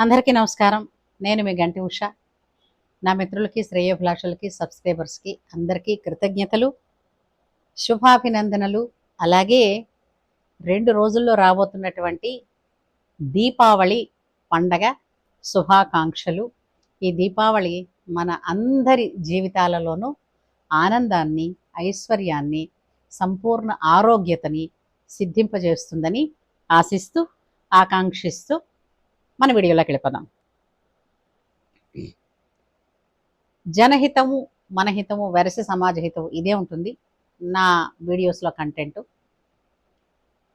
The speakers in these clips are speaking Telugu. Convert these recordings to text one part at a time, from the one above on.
అందరికీ నమస్కారం. నేను మీ గంటి ఉష. నా మిత్రులకి, శ్రేయోభిలాషులకి, సబ్స్క్రైబర్స్కి అందరికీ కృతజ్ఞతలు, శుభాభినందనలు. అలాగే 2 రోజుల్లో రాబోతున్నటువంటి దీపావళి పండగ శుభాకాంక్షలు. ఈ దీపావళి మన అందరి జీవితాలలోనూ ఆనందాన్ని, ఐశ్వర్యాన్ని, సంపూర్ణ ఆరోగ్యతని సిద్ధింపజేస్తుందని ఆశిస్తూ, ఆకాంక్షిస్తూ మన వీడియోలోకి వెళ్ళిపోదాం. జనహితము, మనహితము వెరసి సమాజ హితము ఇదే ఉంటుంది నా వీడియోస్లో కంటెంట్.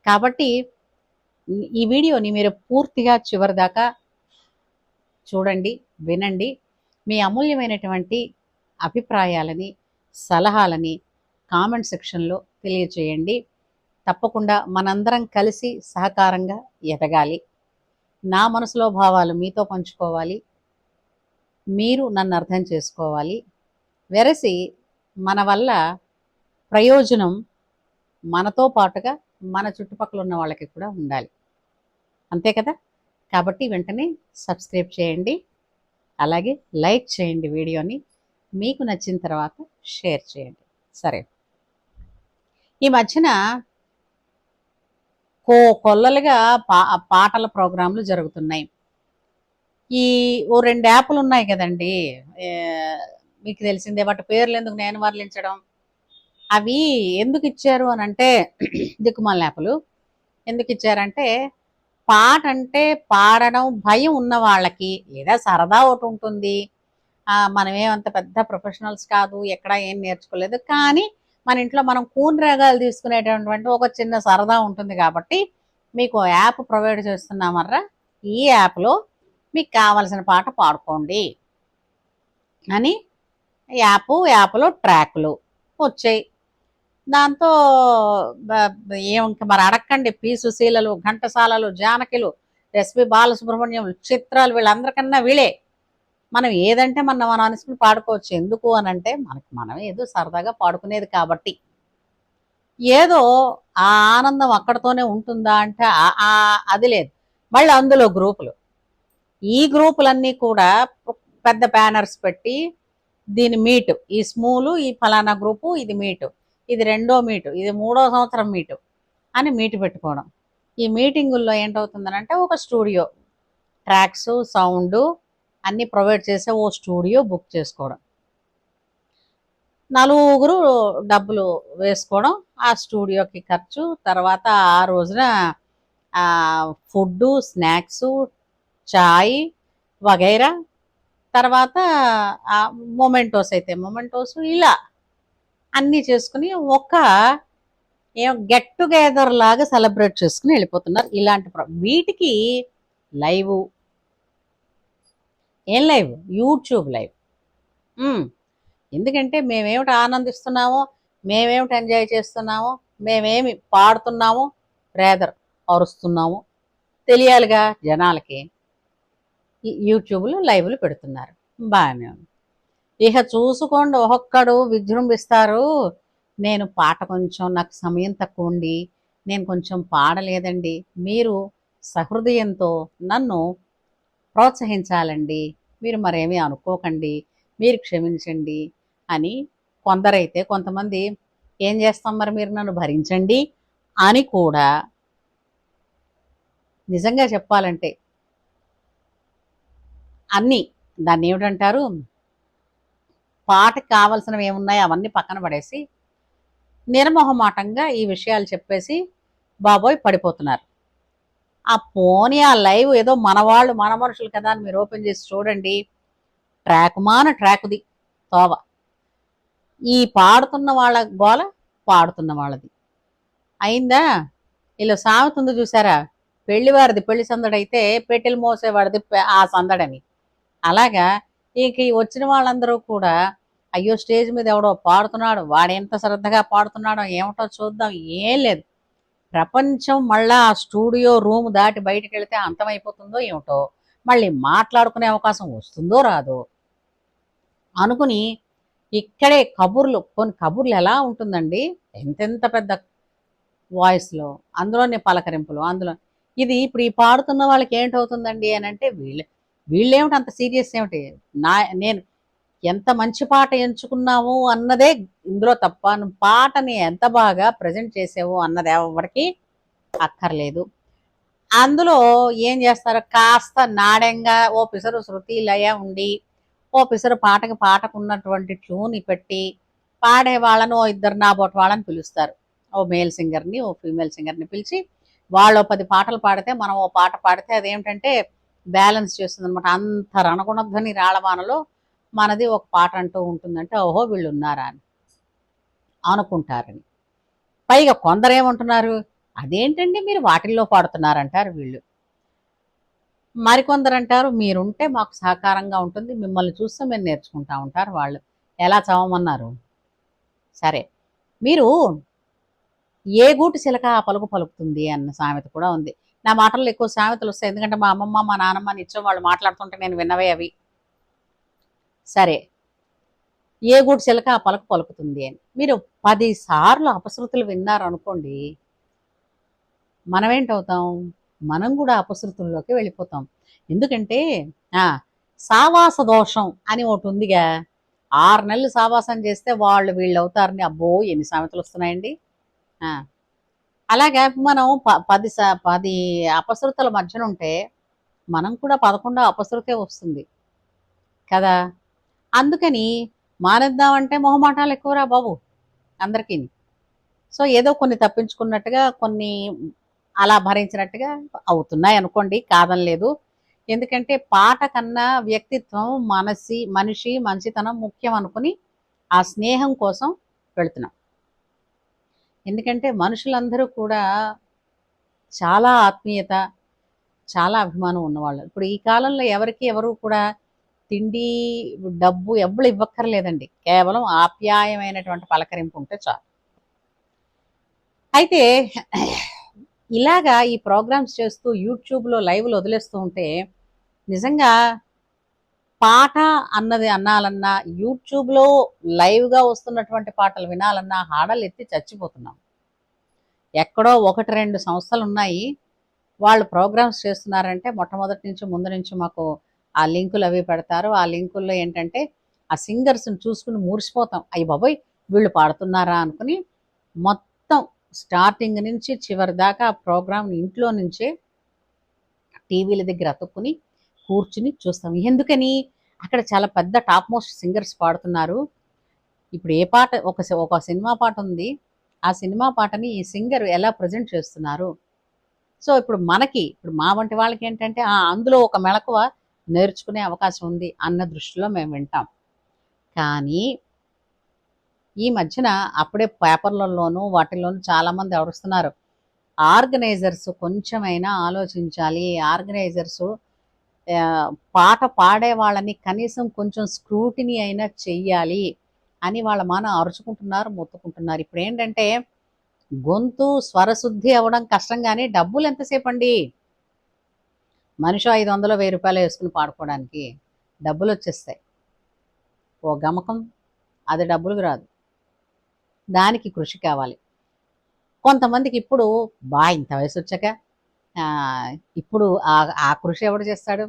కాబట్టి ఈ వీడియోని మీరు పూర్తిగా చివరి దాకా చూడండి, వినండి. మీ అమూల్యమైనటువంటి అభిప్రాయాలని, సలహాలని కామెంట్ సెక్షన్లో తెలియచేయండి. తప్పకుండా మనందరం కలిసి సహకారంగా ఎదగాలి. నా మనసులో భావాలు మీతో పంచుకోవాలి, మీరు నన్ను అర్థం చేసుకోవాలి. వెరసి మన వల్ల ప్రయోజనం మనతో పాటుగా మన చుట్టుపక్కల ఉన్న వాళ్ళకి కూడా ఉండాలి, అంతే కదా. కాబట్టి వెంటనే సబ్స్క్రైబ్ చేయండి, అలాగే లైక్ చేయండి వీడియోని. మీకు నచ్చిన తర్వాత షేర్ చేయండి. సరే, ఈ మధ్యన కొల్లలుగా పాటల ప్రోగ్రాంలు జరుగుతున్నాయి. ఈ 2 యాప్లు ఉన్నాయి కదండి, మీకు తెలిసిందే. వాటి పేర్లు ఎందుకు నేను వర్ణించడం. అవి ఎందుకు ఇచ్చారు అని అంటే, దిక్కుమాల యాప్లు ఎందుకు ఇచ్చారంటే, పాట అంటే పాడడం భయం ఉన్న వాళ్ళకి, లేదా సరదా ఒకటి ఉంటుంది. మనమేమంత పెద్ద ప్రొఫెషనల్స్ కాదు, ఎక్కడ ఏం నేర్చుకోలేదు, కానీ మన ఇంట్లో మనం కూని రాగాలు తీసుకునేటటువంటి ఒక చిన్న సరదా ఉంటుంది. కాబట్టి మీకు యాప్ ప్రొవైడ్ చేస్తున్నామర్రా, ఈ యాప్లో మీకు కావలసిన పాట పాడుకోండి అని యాప్లో ట్రాక్లు వచ్చాయి. దాంతో ఇంకా మరి అడక్కండి, పి సుశీలలు, ఘంటసాలలు, జానకిలు, ఎస్పి బాలసుబ్రహ్మణ్యం, చిత్రాలు, వీళ్ళందరికన్నా వీళ్ళే. మనం ఏదంటే మనం అనుకుని పాడుకోవచ్చు. ఎందుకు అని అంటే, మనం ఏదో సరదాగా పాడుకునేది కాబట్టి. ఏదో ఆ ఆనందం అక్కడతోనే ఉంటుందా అంటే అది లేదు. మళ్ళీ అందులో గ్రూపులు, ఈ గ్రూపులన్నీ కూడా పెద్ద బ్యానర్స్ పెట్టి, దీని మీటు, ఈ స్మూలు, ఈ ఫలానా గ్రూపు, ఇది మీటు, ఇది 2వ మీటు, ఇది 3వ సంవత్సరం మీటు అని మీటు పెట్టుకోవడం. ఈ మీటింగుల్లో ఏంటవుతుందనంటే, ఒక స్టూడియో, ట్రాక్స్, సౌండ్ అన్నీ ప్రొవైడ్ చేసే ఓ స్టూడియో బుక్ చేసుకోవడం, 4 డబ్బులు వేసుకోవడం, ఆ స్టూడియోకి ఖర్చు, తర్వాత ఆ రోజున ఫుడ్డు, స్నాక్సు, చాయ్ వగైరా, తర్వాత మొమెంటోస్ అయితే మొమెంటోస్, ఇలా అన్నీ చేసుకుని ఒక గెట్ టుగెదర్ లాగా సెలబ్రేట్ చేసుకుని వెళ్ళిపోతున్నారు. ఇలాంటి వీటికి లైవ్, ఏం లైవ్, యూట్యూబ్ లైవ్. ఎందుకంటే మేమేమిటి ఆనందిస్తున్నామో, మేమేమిటి ఎంజాయ్ చేస్తున్నామో, మేమేమి పాడుతున్నామో, రేదర్ అరుస్తున్నామో తెలియాలిగా జనాలకి. యూట్యూబ్లో లైవ్లు పెడుతున్నారు, బాగానే ఉంది. ఇక చూసుకోండి, ఒక్కొక్కడు విజృంభిస్తారు. నేను పాట కొంచెం, నాకు సమయం తక్కువ ఉండి నేను కొంచెం పాడలేదండి, మీరు సహృదయంతో నన్ను ప్రోత్సహించాలండి, మీరు మరేమీ అనుకోకండి, మీరు క్షమించండి అని కొందరైతే. కొంతమంది ఏం చేస్తాం మరి, మీరు నన్ను భరించండి అని కూడా. నిజంగా చెప్పాలంటే అన్నీ, దాన్ని ఏమిటంటారు, పాటకు కావాల్సినవి ఏమున్నాయో అవన్నీ పక్కన పడేసి నిర్మోహమాటంగా ఈ విషయాలు చెప్పేసి బాబోయ్ పడిపోతున్నారు. ఆ పోనీ ఆ లైవ్ ఏదో మనవాళ్ళు, మన మనుషులు కదా అని మీరు ఓపెన్ చేసి చూడండి, ట్రాక్ది తోవ. ఈ పాడుతున్న వాళ్ళ గోల పాడుతున్న వాళ్ళది అయిందా. ఇలా సామెత ఉంది చూసారా, పెళ్లివారిది పెళ్లి సందడైతే పెట్టెలు మోసేవాడిది ఆ సందడని. అలాగా ఇక వచ్చిన వాళ్ళందరూ కూడా, అయ్యో స్టేజ్ మీద ఎవడో పాడుతున్నాడు, వాడెంత శ్రద్ధగా పాడుతున్నాడో ఏమిటో చూద్దాం. ఏం లేదు, ప్రపంచం మళ్ళా ఆ స్టూడియో రూమ్ దాటి బయటకు వెళితే అంతమైపోతుందో ఏమిటో, మళ్ళీ మాట్లాడుకునే అవకాశం వస్తుందో రాదో అనుకుని ఇక్కడే కొన్ని కబుర్లు ఎలా ఉంటుందండి, ఎంతెంత పెద్ద వాయిస్లో, అందులోనే పలకరింపులు, అందులో ఇది ఇప్పుడు ఈ పాడుతున్న వాళ్ళకి ఏంటవుతుందండి అని అంటే వీళ్ళేమిటి అంత సీరియస్ ఏమిటి, నా నేను ఎంత మంచి పాట ఎంచుకున్నాము అన్నదే ఇందులో తప్ప, నువ్వు పాటని ఎంత బాగా ప్రజెంట్ చేసావు అన్నది ఎవరికి అక్కర్లేదు. అందులో ఏం చేస్తారు, కాస్త నాడెంగా ఓ పిసరు శృతి లయ ఉండి, ఓ పిసరు పాటకి పాటకున్నటువంటి ట్యూన్ పెట్టి పాడే వాళ్ళను ఓ ఇద్దరు నాబోటి వాళ్ళని పిలుస్తారు. ఓ మేల్ సింగర్ని ఓ ఫీమేల్ సింగర్ని పిలిచి వాళ్ళు 10 పాటలు పాడితే మనం ఓ పాట పాడితే అదేమిటంటే బ్యాలెన్స్ చేస్తుంది అనమాట. అంత రణగుణధ్వని రాళమానలో మనది ఒక పాట అంటూ ఉంటుందంటే ఓహో వీళ్ళు ఉన్నారా అని అనుకుంటారని. పైగా కొందరేమంటున్నారు, అదేంటండి మీరు వాటిల్లో పాడుతున్నారంటారు వీళ్ళు. మరికొందరు అంటారు మీరుంటే మాకు సహకారంగా ఉంటుంది, మిమ్మల్ని చూస్తే మేము నేర్చుకుంటా ఉంటారు వాళ్ళు. ఎలా చదవమన్నారు. సరే, మీరు ఏ గూటి చిలక ఆ పలుకు పలుకుతుంది అన్న సామెత కూడా ఉంది. నా మాటల్లో ఎక్కువ సామెతలు వస్తాయి, ఎందుకంటే మా అమ్మమ్మ మా నాన్నమ్మ నిత్యం వాళ్ళు మాట్లాడుతుంటే నేను విన్నవే అవి. సరే, ఏ గూటి చిలక ఆ పలుకు పలుకుతుంది అని మీరు 10 సార్లు అపశృతులు విన్నారు అనుకోండి, మనమేంటవుతాం, మనం కూడా అపశృతుల్లోకి వెళ్ళిపోతాం. ఎందుకంటే సావాస దోషం అని ఒకటి ఉందిగా, 6 నెలలు సావాసం చేస్తే వాళ్ళు వీళ్ళు అవుతారని. అబ్బో ఎన్ని సామెతలు వస్తున్నాయండి. అలాగా మనం 10 అపశృతుల మధ్యన ఉంటే మనం కూడా 11వ అపశృతే వస్తుంది కదా. అందుకని మానేద్దామంటే మొహమాటాలు ఎక్కువరా బాబు అందరికీ. సో ఏదో కొన్ని తప్పించుకున్నట్టుగా, కొన్ని అలా భరించినట్టుగా అవుతున్నాయి అనుకోండి, కాదనలేదు. ఎందుకంటే పాట కన్నా వ్యక్తిత్వం, మనిషి మంచితనం ముఖ్యం అనుకుని ఆ స్నేహం కోసం వెళుతున్నాం. ఎందుకంటే మనుషులందరూ కూడా చాలా ఆత్మీయత, చాలా అభిమానం ఉన్నవాళ్ళు. ఇప్పుడు ఈ కాలంలో ఎవరు కూడా తిండి డబ్బు ఎవ్వరు ఇవ్వక్కర్లేదండి, కేవలం ఆప్యాయమైనటువంటి పలకరింపు ఉంటే చాలు. అయితే ఇలాగా ఈ ప్రోగ్రామ్స్ చేస్తూ యూట్యూబ్లో లైవ్లు వదిలేస్తూ ఉంటే నిజంగా పాట అన్నది అనాలన్నా, యూట్యూబ్లో లైవ్గా వస్తున్నటువంటి పాటలు వినాలన్నా హాడలు ఎత్తి చచ్చిపోతున్నాం. ఎక్కడో 1-2 సంస్థలు ఉన్నాయి, వాళ్ళు ప్రోగ్రామ్స్ చేస్తున్నారంటే మొట్టమొదటి నుంచి ముందు నుంచి మాకు ఆ లింకులు అవి పెడతారు. ఆ లింకుల్లో ఏంటంటే ఆ సింగర్స్ని చూసుకుని మురిసిపోతాం, అయ్యి బాబోయ్ వీళ్ళు పాడుతున్నారా అనుకుని. మొత్తం స్టార్టింగ్ నుంచి చివరి దాకా ఆ ప్రోగ్రామ్ ఇంట్లో నుంచే టీవీల దగ్గర అతుక్కుని కూర్చుని చూస్తాం. ఎందుకని, అక్కడ చాలా పెద్ద టాప్ మోస్ట్ సింగర్స్ పాడుతున్నారు. ఇప్పుడు ఏ పాట, ఒక సినిమా పాట ఉంది, ఆ సినిమా పాటని ఈ సింగర్ ఎలా ప్రజెంట్ చేస్తున్నారు. సో ఇప్పుడు మా వంటి వాళ్ళకి ఏంటంటే అందులో ఒక మెళకువ నేర్చుకునే అవకాశం ఉంది అన్న దృష్టిలో మేము వింటాం. కానీ ఈ మధ్యన అప్పుడే పేపర్లలోనూ వాటిల్లోనూ చాలామంది ఎవరుస్తున్నారు, ఆర్గనైజర్స్ కొంచెమైనా ఆలోచించాలి, ఆర్గనైజర్స్ పాట పాడే వాళ్ళని కనీసం కొంచెం స్క్రూటినీ అయినా చెయ్యాలి అని వాళ్ళ అరుచుకుంటున్నారు, మొత్తుకుంటున్నారు. ఇప్పుడు ఏంటంటే గొంతు స్వరశుద్ధి అవ్వడం కష్టం, కానీ డబ్బులు ఎంతసేపు అండి. మనిషి 500-1000 రూపాయలు వేసుకుని పాడుకోవడానికి డబ్బులు వచ్చేస్తాయి. ఓ గమకం, అది డబ్బులకు రాదు, దానికి కృషి కావాలి. కొంతమందికి ఇప్పుడు ఇంత వయసు వచ్చాక ఇప్పుడు ఆ కృషి ఎవడు చేస్తాడు.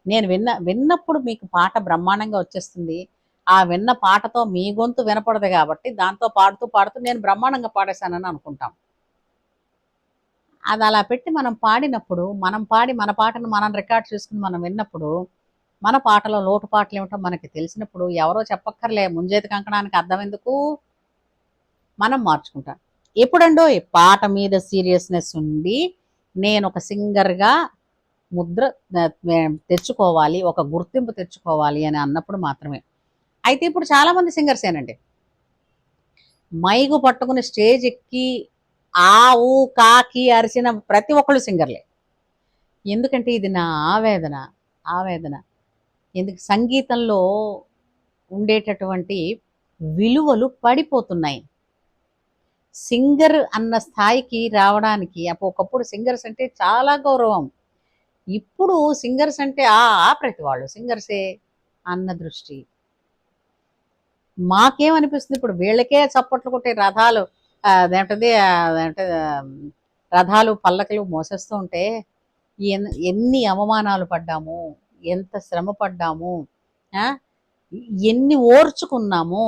నేను విన్నప్పుడు మీకు పాట బ్రహ్మాండంగా వచ్చేస్తుంది, ఆ విన్న పాటతో మీ గొంతు వినపడదు కాబట్టి దాంతో పాడుతూ పాడుతూ నేను బ్రహ్మాండంగా పాడేశానని అనుకుంటాం. అది అలా పెట్టి మనం పాడినప్పుడు, మనం పాడి మన పాటను మనం రికార్డ్ చేసుకుని మనం విన్నప్పుడు, మన పాటలో లోటుపాట్లు ఏమిటో మనకి తెలిసినప్పుడు ఎవరో చెప్పక్కర్లే, ముంజేతి కంకణానికి అర్థం ఎందుకు, మనం మార్చుకుంటాం. ఎప్పుడండో పాట మీద సీరియస్నెస్ ఉండి నేను ఒక సింగర్గా ముద్ర తెచ్చుకోవాలి, ఒక గుర్తింపు తెచ్చుకోవాలి అని అన్నప్పుడు మాత్రమే. అయితే ఇప్పుడు చాలామంది సింగర్సేనండి మైకు పట్టుకుని స్టేజ్ ఎక్కి ఊ కాకి అరిచిన ప్రతి ఒక్కళ్ళు సింగర్లే. ఎందుకంటే ఇది నా ఆవేదన. ఎందుకు సంగీతంలో ఉండేటటువంటి విలువలు పడిపోతున్నాయి. సింగర్ అన్న స్థాయికి రావడానికి ఒకప్పుడు సింగర్స్ అంటే చాలా గౌరవం, ఇప్పుడు సింగర్స్ అంటే ప్రతి వాళ్ళు సింగర్సే అన్న దృష్టి. మాకేమనిపిస్తుంది, ఇప్పుడు వీళ్ళకే చప్పట్లు కొట్టే రథాలు, రథాలు పల్లకిలు మోసేస్తూ ఉంటే ఎన్ని అవమానాలు పడ్డాము, ఎంత శ్రమ పడ్డాము, ఆ? ఎన్ని ఓర్చుకున్నాము,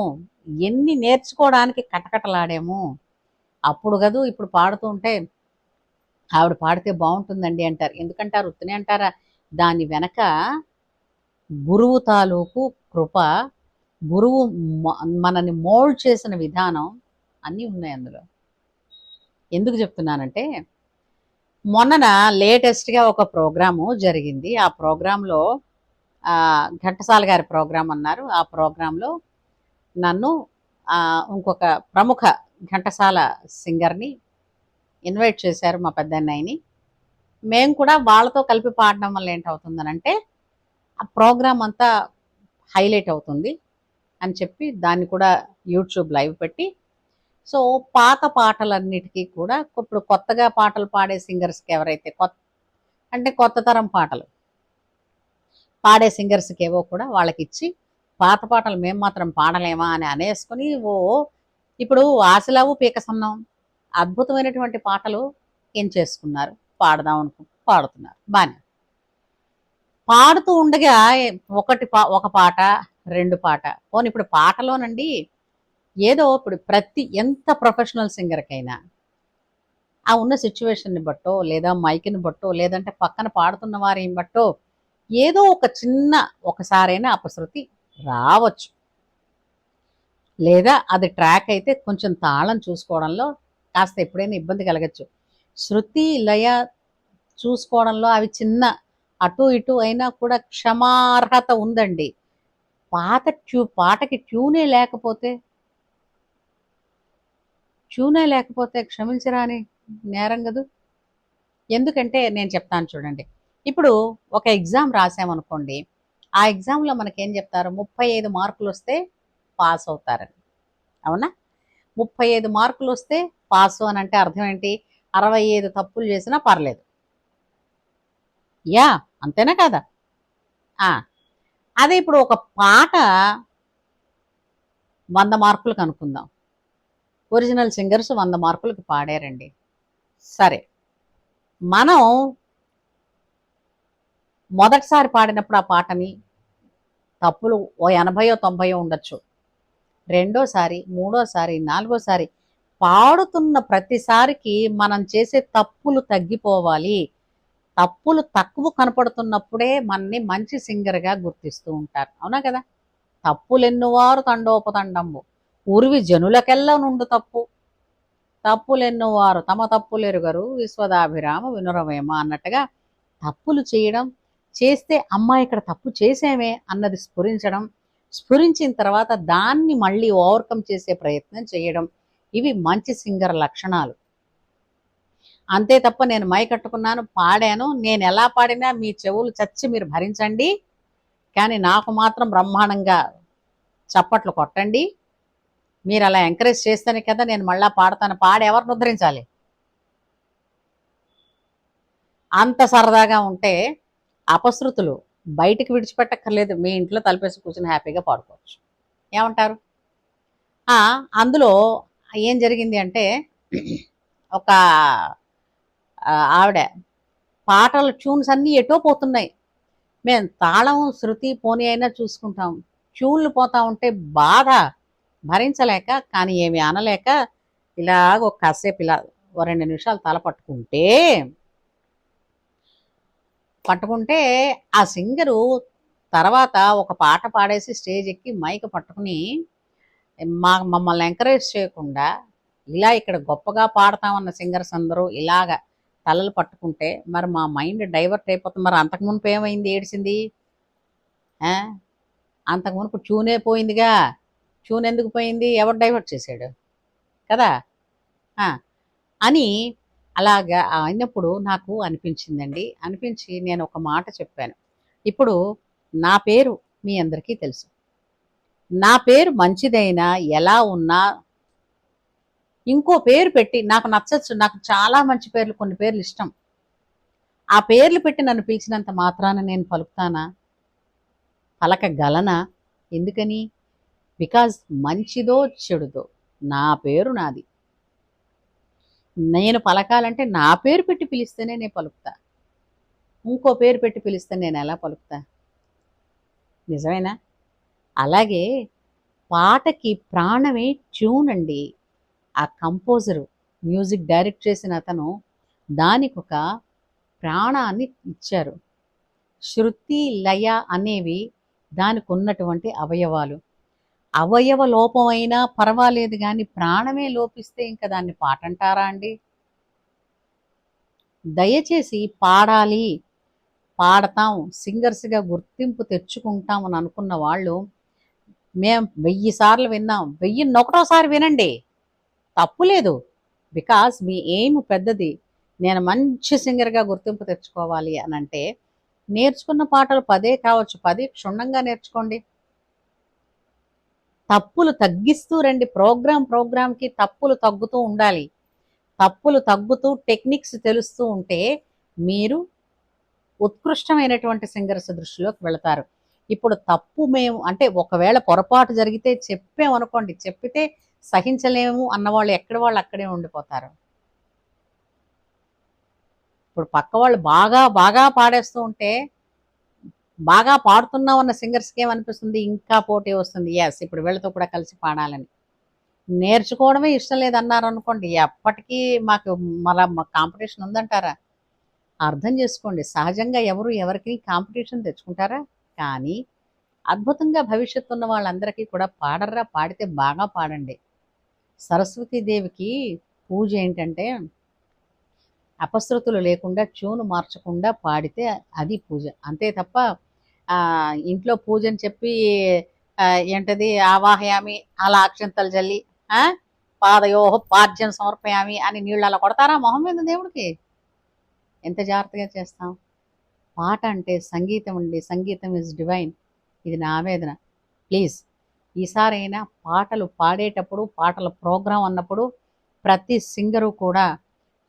ఎన్ని నేర్చుకోవడానికి కటకటలాడాము. అప్పుడు కదూ ఇప్పుడు పాడుతూ ఉంటే ఆవిడ పాడితే బాగుంటుందండి అంటారు. ఎందుకంటారు? ఉత్తనే అంటారా? దాని వెనక గురువు తాలూకు కృప, గురువు మనని మోల్డ్ చేసిన విధానం అన్నీ ఉన్నాయి అందులో. ఎందుకు చెప్తున్నానంటే, మొన్నన లేటెస్ట్గా ఒక ప్రోగ్రాము జరిగింది. ఆ ప్రోగ్రాంలో ఘంటసాల గారి ప్రోగ్రాం అన్నారు. ఆ ప్రోగ్రాంలో నన్ను ఇంకొక ప్రముఖ ఘంటసాల సింగర్ని ఇన్వైట్ చేశారు, మా పెద్దన్నయ్యని. మేము కూడా వాళ్ళతో కలిపి పాడడం వల్ల ఏంటవుతుందనంటే ఆ ప్రోగ్రాం అంతా హైలైట్ అవుతుంది అని చెప్పి దాన్ని కూడా యూట్యూబ్ లైవ్ పెట్టి, సో పాత పాటలన్నిటికీ కూడా ఇప్పుడు కొత్తగా పాటలు పాడే సింగర్స్కి ఎవరైతే కొత్త తరం పాటలు పాడే సింగర్స్కి ఏవో కూడా వాళ్ళకి ఇచ్చి, పాత పాటలు మేము మాత్రం పాడలేమా అని అనేసుకుని ఇప్పుడు ఆశలావు పీకసన్నం అద్భుతమైనటువంటి పాటలు ఏం చేసుకున్నారు, పాడదాం పాడుతున్నారు బాగా. పాడుతూ ఉండగా ఒక పాట, రెండు పాట పోనీ ఇప్పుడు పాటలోనండి ఏదో ఇప్పుడు ఎంత ప్రొఫెషనల్ సింగర్కైనా ఆ ఉన్న సిచ్యువేషన్ని బట్టో, లేదా మైక్ని బట్టో, లేదంటే పక్కన పాడుతున్న వారిని బట్టో ఏదో ఒక చిన్న ఒకసారైనా అపశృతి రావచ్చు. లేదా అది ట్రాక్ అయితే కొంచెం తాళం చూసుకోవడంలో కాస్త ఎప్పుడైనా ఇబ్బంది కలగచ్చు. శృతి లయ చూసుకోవడంలో అవి చిన్న అటు ఇటు అయినా కూడా క్షమార్హత ఉందండి. పాటకి ట్యూనే లేకపోతే క్షమించరాని నేరం కదూ. ఎందుకంటే నేను చెప్తాను చూడండి. ఇప్పుడు ఒక ఎగ్జామ్ రాసామనుకోండి, ఆ ఎగ్జామ్లో మనకేం చెప్తారు, 35 మార్కులు వస్తే పాస్ అవుతారని. అవునా? 35 మార్కులు వస్తే పాసు అని అంటే అర్థం ఏంటి? 65 తప్పులు చేసినా పర్లేదు. యా, అంతేనా కదా? అదే ఇప్పుడు ఒక పాట 100 మార్కులకు అనుకుందాం, ఒరిజినల్ సింగర్స్ 100 మార్కులకి పాడారండి. సరే, మనం మొదటిసారి పాడినప్పుడు ఆ పాటని తప్పులు 80 90 ఉండొచ్చు. రెండోసారి, మూడోసారి, నాలుగోసారి పాడుతున్న ప్రతిసారికి మనం చేసే తప్పులు తగ్గిపోవాలి. తప్పులు తక్కువ కనపడుతున్నప్పుడే మనని మంచి సింగర్గా గుర్తిస్తూ ఉంటారు. అవునా కదా? తప్పులెన్నువారు తండోపతండంబు ఉరివి జనులకెల్ల నుండు తప్పులెన్నువారు తమ తప్పులెరుగరు విశ్వదాభిరామ వినురవేమ అన్నట్టుగా తప్పులు చేస్తే అమ్మాయి ఇక్కడ తప్పు చేసేమే అన్నది స్ఫురించిన తర్వాత దాన్ని మళ్ళీ ఓవర్కమ్ చేసే ప్రయత్నం చేయడం, ఇవి మంచి సింగర్ లక్షణాలు. అంతే తప్ప నేను మై కట్టుకున్నాను, పాడాను, నేను ఎలా పాడినా మీ చెవులు చచ్చి మీరు భరించండి, కానీ నాకు మాత్రం బ్రహ్మాండంగా చప్పట్లు కొట్టండి, మీరు అలా ఎంకరేజ్ చేస్తేనే కదా నేను మళ్ళా పాడతాను. ఎవరిని ఉద్ధరించాలి? అంత సరదాగా ఉంటే అపశృతులు బయటికి విడిచిపెట్టక్కర్లేదు, మీ ఇంట్లో తలపేసి కూర్చొని హ్యాపీగా పాడుకోవచ్చు. ఏమంటారు? అందులో ఏం జరిగింది అంటే, ఒక ఆవిడ పాటల ట్యూన్స్ అన్నీ ఎటో పోతున్నాయి, మేము తాళం శృతి పోనీ అయినా చూసుకుంటాం, ట్యూన్లు పోతా ఉంటే బాధ భరించలేక, కానీ ఏమి అనలేక ఇలాగ ఒక కాసేపు ఇలా 2 నిమిషాలు తల పట్టుకుంటే ఆ సింగరు తర్వాత ఒక పాట పాడేసి స్టేజ్ ఎక్కి మైక్ పట్టుకుని మమ్మల్ని ఎంకరేజ్ చేయకుండా ఇలా ఇక్కడ గొప్పగా పాడతామన్న సింగర్స్ అందరూ ఇలాగ తలలు పట్టుకుంటే మరి మా మైండ్ డైవర్ట్ అయిపోతుంది. మరి అంతకుమునుపు ఏమైంది, ఏడిసింది? అంతకుమునుపు ట్యూనే పోయిందిగా. ట్యూన్ ఎందుకు పోయింది? ఎవరు డైవర్ట్ చేశాడు కదా అని అలాగా అయినప్పుడు నాకు అనిపించిందండి. అనిపించి నేను ఒక మాట చెప్పాను. ఇప్పుడు నా పేరు మీ అందరికీ తెలుసు, నా పేరు మంచిదైనా ఎలా ఉన్నా ఇంకో పేరు పెట్టి నాకు నచ్చచ్చు, నాకు చాలా మంచి పేర్లు, కొన్ని పేర్లు ఇష్టం, ఆ పేర్లు పెట్టి నన్ను పిలిచినంత మాత్రాన నేను పలుకుతానా? పలకగలనా? ఎందుకని? బికాజ్ మంచిదో చెడుదో నా పేరు నాది, నేను పలకాలంటే నా పేరు పెట్టి పిలిస్తేనే నేను పలుకుతా. ఇంకో పేరు పెట్టి పిలిస్తే నేను ఎలా పలుకుతా? నిజమేనా? అలాగే పాటకి ప్రాణమే ట్యూన్ అండి. ఆ కంపోజరు, మ్యూజిక్ డైరెక్ట్ చేసిన అతను దానికొక ప్రాణాన్ని ఇచ్చారు. శృతి, లయ అనేవి దానికి ఉన్నటువంటి అవయవాలు. అవయవ లోపమైనా పర్వాలేదు కానీ ప్రాణమే లోపిస్తే ఇంకా దాన్ని పాట అంటారా అండి? దయచేసి పాడాలి, పాడతాం, సింగర్స్గా గుర్తింపు తెచ్చుకుంటాం అని అనుకున్న వాళ్ళు, మేము 1000 సార్లు విన్నాం, 1001సారి వినండి, తప్పు లేదు. బికాస్ మీ ఎయిమ్ పెద్దది, నేను మంచి సింగర్గా గుర్తింపు తెచ్చుకోవాలి అని అంటే నేర్చుకున్న పాటలు 10 కావచ్చు, 10 క్షుణ్ణంగా నేర్చుకోండి. తప్పులు తగ్గిస్తూ రండి. ప్రోగ్రామ్కి తప్పులు తగ్గుతూ ఉండాలి. తప్పులు తగ్గుతూ టెక్నిక్స్ తెలుస్తూ ఉంటే మీరు ఉత్కృష్టమైనటువంటి సింగర్స్ దృష్టిలోకి వెళతారు. ఇప్పుడు తప్పు మేము అంటే ఒకవేళ పొరపాటు జరిగితే చెప్పామనుకోండి, చెప్పితే సహించలేము అన్నవాళ్ళు ఎక్కడ వాళ్ళు అక్కడే ఉండిపోతారు. ఇప్పుడు పక్క వాళ్ళు బాగా బాగా పాడేస్తూ ఉంటే బాగా పాడుతున్నాం అన్న సింగర్స్కి ఏమనిపిస్తుంది, ఇంకా పోటీ వస్తుంది, ఎస్ ఇప్పుడు వీళ్ళతో కూడా కలిసి పాడాలని. నేర్చుకోవడమే ఇష్టం లేదన్నారు అనుకోండి, ఎప్పటికీ మాకు మళ్ళా కాంపిటీషన్ ఉందంటారా? అర్థం చేసుకోండి, సహజంగా ఎవరు ఎవరికి కాంపిటీషన్ తెచ్చుకుంటారా? కానీ అద్భుతంగా భవిష్యత్తు ఉన్న వాళ్ళందరికీ కూడా పాడర్రా, పాడితే బాగా పాడండి. సరస్వతీదేవికి పూజ ఏంటంటే అపశృతులు లేకుండా ట్యూన్ మార్చకుండా పాడితే అది పూజ, అంతే తప్ప ఇంట్లో పూజని చెప్పి ఏంటది ఆవాహయామి అలా అక్షంతలు జల్లి పాదయోహ పాద్యం సమర్పయామి అని నీళ్ళు అలా కొడతారా మొహం మీద దేవుడికి? ఎంత జాగ్రత్తగా చేస్తాం. పాట అంటే సంగీతం అండి, సంగీతం ఇస్ డివైన్. ఇది నా ఆవేదన. ప్లీజ్ ఈసారైనా పాటలు పాడేటప్పుడు, పాటల ప్రోగ్రాం అన్నప్పుడు ప్రతి సింగరు కూడా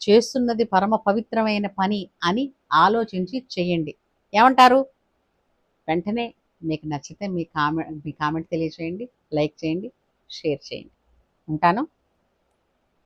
చేస్తున్నది పరమ పవిత్రమైన పని అని ఆలోచించి చెయ్యండి. ఏమంటారు? వెంటనే మీకు నచ్చితే మీ కామెంట్ తెలియచేయండి, లైక్ చేయండి, షేర్ చేయండి. ఉంటాను.